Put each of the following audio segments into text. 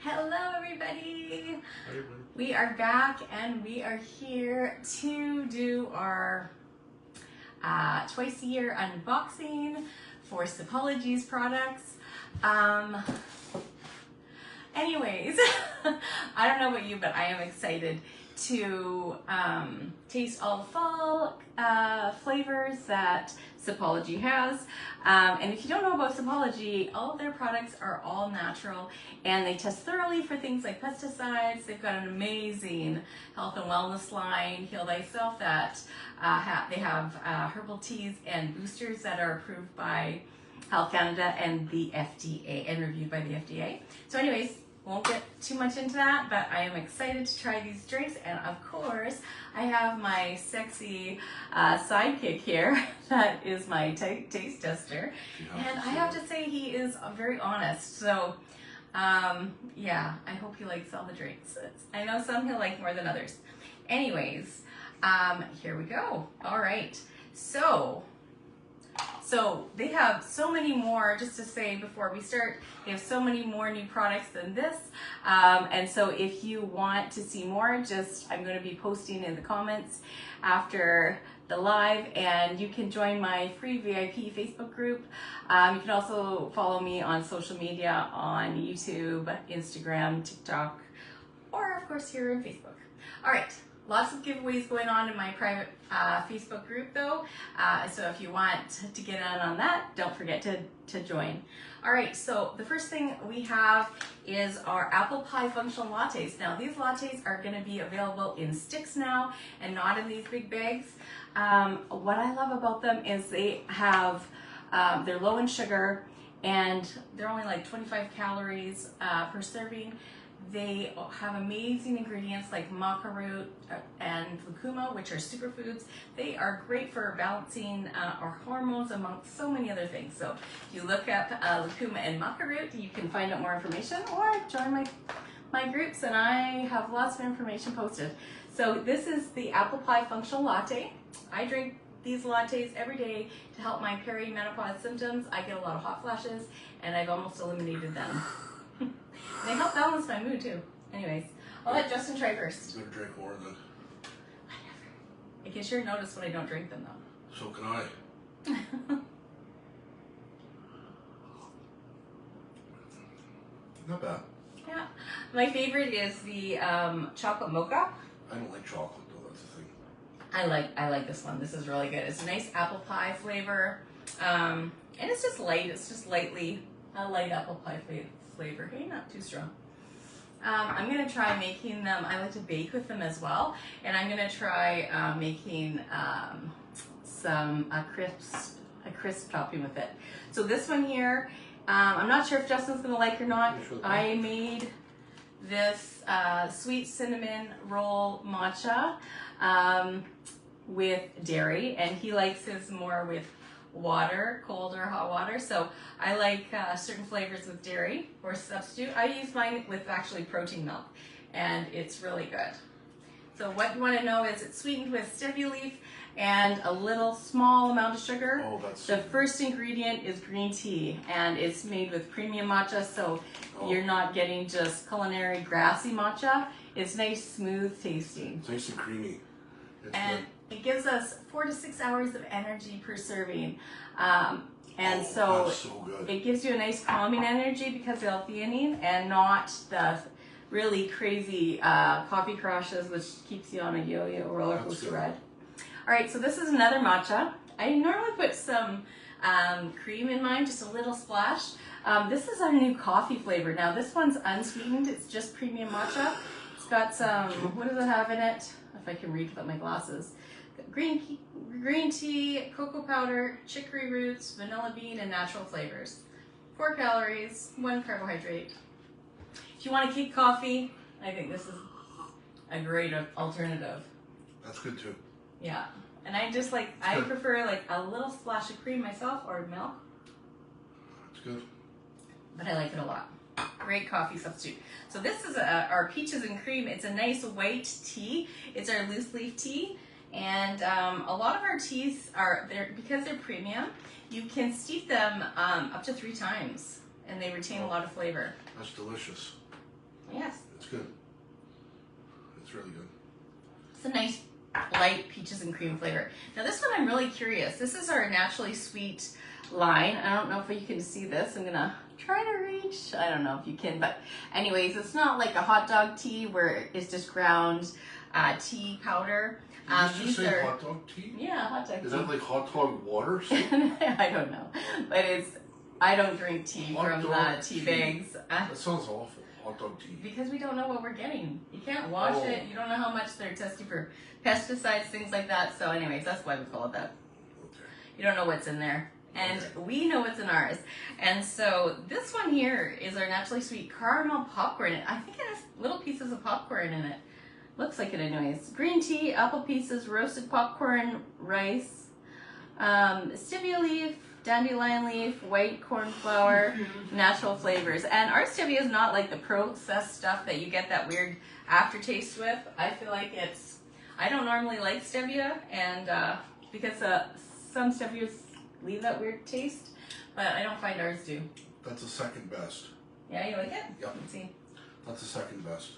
Hello everybody! Hi, everybody. We are back and we are here to do our twice a year unboxing for Sipology's products. Anyways, I don't know about you, but I am excited to taste all the fall flavors that Sipology has. And if you don't know about Sipology, all of their products are all natural and they test thoroughly for things like pesticides. They've got an amazing health and wellness line, Heal Thyself, that they have herbal teas and boosters that are approved by Health Canada and the FDA and reviewed by the FDA. So anyways, won't get too much into that, but I am excited to try these drinks. And of course, I have my sexy sidekick here that is my taste tester. And I have to say he is very honest. So yeah, I hope he likes all the drinks. I know some he'll like more than others. Anyways, here we go. All right, so they have so many more, just to say before we start, they have so many more new products than this. And so if you want to see more, I'm going to be posting in the comments after the live, and you can join my free VIP Facebook group. You can also follow me on social media on YouTube, Instagram, TikTok, or of course here on Facebook. All right. Lots of giveaways going on in my private Facebook group though. So if you want to get in on that, don't forget to join. All right, so the first thing we have is our apple pie functional lattes. Now these lattes are gonna be available in sticks now and not in these big bags. What I love about them is they have, they're low in sugar and they're only like 25 calories per serving. They have amazing ingredients like maca root and lucuma, which are superfoods. They are great for balancing our hormones amongst so many other things. So if you look up lucuma and maca root, you can find out more information, or join my groups and I have lots of information posted. So this is the apple pie functional latte. I drink these lattes every day to help my perimenopause symptoms. I get a lot of hot flashes and I've almost eliminated them. They help balance my mood too. Anyways, I'll let Justin try first. I'm gonna drink more then. Whatever. I can sure notice when I don't drink them though. So can I. Not bad. Yeah. My favorite is the chocolate mocha. I don't like chocolate though, that's the thing. I like this one. This is really good. It's a nice apple pie flavor. And it's just light. It's just a light apple pie flavor. Hey, not too strong. I'm gonna try making them. I like to bake with them as well, and I'm gonna try making a crisp topping with it. So this one here, I'm not sure if Justin's gonna like or not. I made this sweet cinnamon roll matcha with dairy, and he likes his more with water, cold or hot water. So I like certain flavors with dairy or substitute. I use mine with actually protein milk, and it's really good. So what you want to know is it's sweetened with stevia leaf and a little small amount of sugar. Oh, that's the first ingredient is green tea, and it's made with premium matcha, so you're not getting just culinary grassy matcha. It's nice, smooth tasting. It's nice and creamy. It's and good. It gives us 4 to 6 hours of energy per serving. And that's so good. It gives you a nice calming energy because of L-theanine and not the really crazy coffee crashes, which keeps you on a yo-yo roller coaster ride. All right, so this is another matcha. I normally put some cream in mine, just a little splash. This is our new coffee flavor. Now this one's unsweetened, it's just premium matcha. It's got some, what does it have in it? If I can read without my glasses. Green tea, cocoa powder, chicory roots, vanilla bean, and natural flavors. 4 calories, 1 carbohydrate. If you want to keep coffee, I think this is a great alternative. That's good too. Yeah, and I just like, I prefer like a little splash of cream myself or milk. That's good. But I like it a lot. Great coffee substitute. So this is our peaches and cream. It's a nice white tea. It's our loose leaf tea. And a lot of our teas are there because they're premium. You can steep them up to 3 times, and they retain a lot of flavor. That's delicious. Yes. It's good. It's really good. It's a nice light peaches and cream flavor. Now this one I'm really curious. This is our naturally sweet line. I don't know if you can see this. I'm gonna try to reach. I don't know if you can, but anyways, it's not like a hot dog tea where it's just ground tea powder. Did you just say hot dog tea? Yeah, hot dog tea. Is that like hot dog water? I don't know, but I don't drink tea from tea bags. That sounds awful. Hot dog tea. Because we don't know what we're getting. You can't wash it. You don't know how much they're testing for pesticides, things like that. So anyways, that's why we call it that. Okay. You don't know what's in there. And we know what's in ours. And so this one here is our naturally sweet caramel popcorn. I think it has little pieces of popcorn in it. Looks like it anyways. Green tea, apple pieces, roasted popcorn, rice, stevia leaf, dandelion leaf, white corn flour, natural flavors. And our stevia is not like the processed stuff that you get that weird aftertaste with. I feel like I don't normally like stevia, and because some stevias leave that weird taste, but I don't find ours do. That's the second best. Yeah, you like it? Yep. Let's see. That's the second best.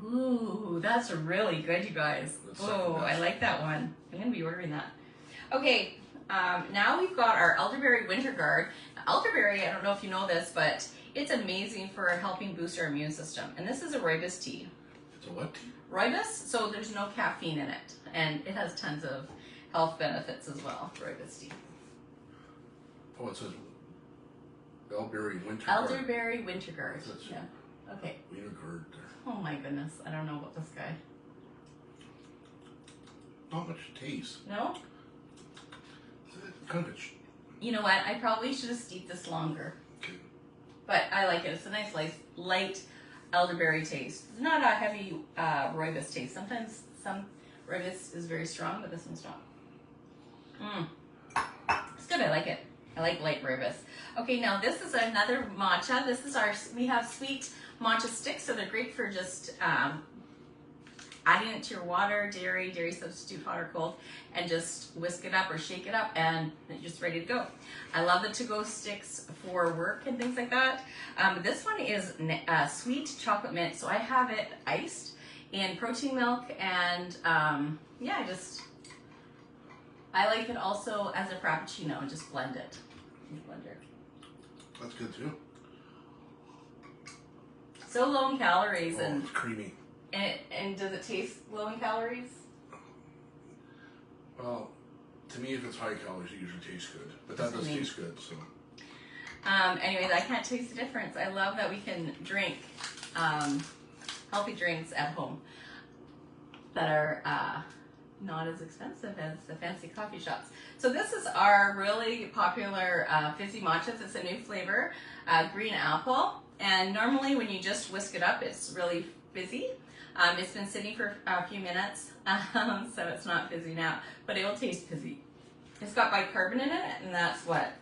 Ooh, that's really good, you guys. Oh, I like that one. I'm gonna be ordering that. Okay, now we've got our elderberry winter guard. Elderberry, I don't know if you know this, but it's amazing for helping boost our immune system. And this is a rooibos tea. It's a what tea? Rooibos, so there's no caffeine in it, and it has tons of health benefits as well. Rooibos tea. Oh, it says elderberry winter guard. Elderberry winter guard. Yeah. Okay. Winter guard there. Oh my goodness, I don't know about this guy. Not much taste. No? Kind of. You know what? I probably should have steeped this longer. Okay. But I like it. It's a nice light elderberry taste. It's not a heavy rooibos taste. Sometimes some rooibos is very strong, but this one's not. It's good. I like it. I like light rooibos. Okay, now this is another matcha. We have sweet matcha sticks, so they're great for just adding it to your water, dairy substitute, hot or cold, and just whisk it up or shake it up, and you're just ready to go. I love the to-go sticks for work and things like that. This one is sweet chocolate mint, so I have it iced in protein milk, and yeah, I like it also as a frappuccino, and just blend it in the blender. That's good too. So low in calories, and it's creamy. And does it taste low in calories? Well, to me, if it's high calories, it usually tastes good. But that does taste good, so. Anyways, I can't taste the difference. I love that we can drink healthy drinks at home that are not as expensive as the fancy coffee shops. So this is our really popular fizzy matchas. It's a new flavor, green apple. And normally when you just whisk it up, it's really fizzy. It's been sitting for a few minutes, so it's not fizzy now, but it will taste fizzy. It's got bicarbonate in it, and that's what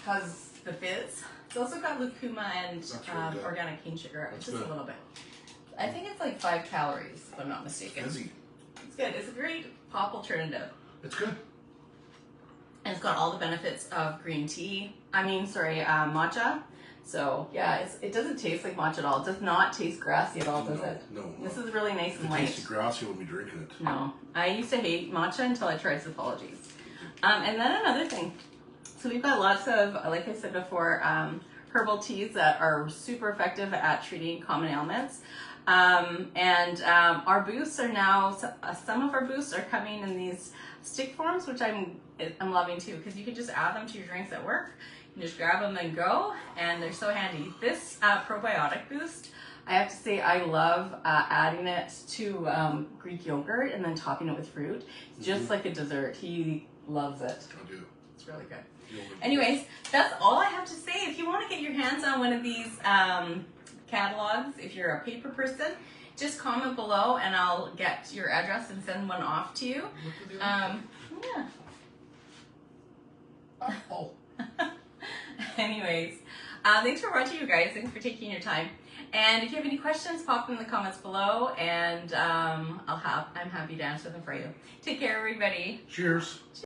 causes the fizz. It's also got lucuma and really organic cane sugar, just good. a little bit. I think it's like 5 calories, if I'm not mistaken. Fizzy. It's good. It's a great pop alternative. It's good. And it's got all the benefits of green tea. Matcha. So yeah, it doesn't taste like matcha at all. It does not taste grassy at all, does it? No. This is really nice and If it light. tasted grassy, we'll be drinking it. No, I used to hate matcha until I tried Sipology. And then another thing. So we've got lots of, like I said before, herbal teas that are super effective at treating common ailments. Our boosts are now, some of our boosts are coming in these stick forms, which I'm loving too, because you can just add them to your drinks at work. You just grab them and go, and they're so handy. This probiotic boost, I have to say I love adding it to Greek yogurt and then topping it with fruit. It's just like a dessert. He loves it. I do. It's really good. Anyways, that's all I have to say. If you want to get your hands on one of these catalogs, if you're a paper person, just comment below and I'll get your address and send one off to you. Yeah. Oh. Anyways, thanks for watching, you guys. Thanks for taking your time. And if you have any questions, pop them in the comments below, and I'm happy to answer them for you. Take care, everybody. Cheers.